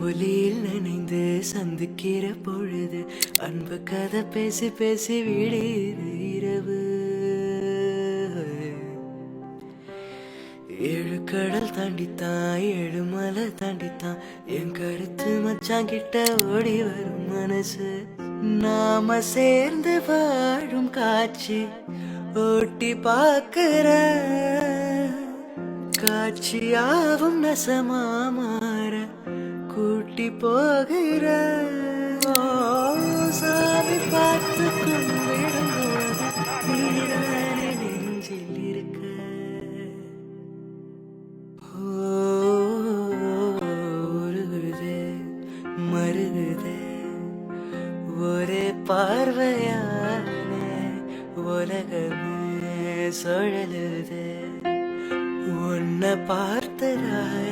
ஒலியில் நினைந்து சந்திக்கிற பொழுது அன்பு கதை பேசி பேசி விடியுது இரவு. ஏழு கடல் தாண்டித்தான் ஏழு மலை தாண்டித்தான் என் கருத்து மச்சாங்கிட்ட ஓடி வரும் மனசு. நாம சேர்ந்து வாழும் காட்சி ஓட்டி பார்க்கிற காட்சியாவும் நசமா மாற கூட்டி போகிற. சாமி பார்த்து கொண்டிடும்போது நீரானே நெஞ்சில் இருக்க. உருகுதே மருகுதே ஒரே பார்வையானே உலகமே சுழலுதே. உன்னை பார்த்ததாய்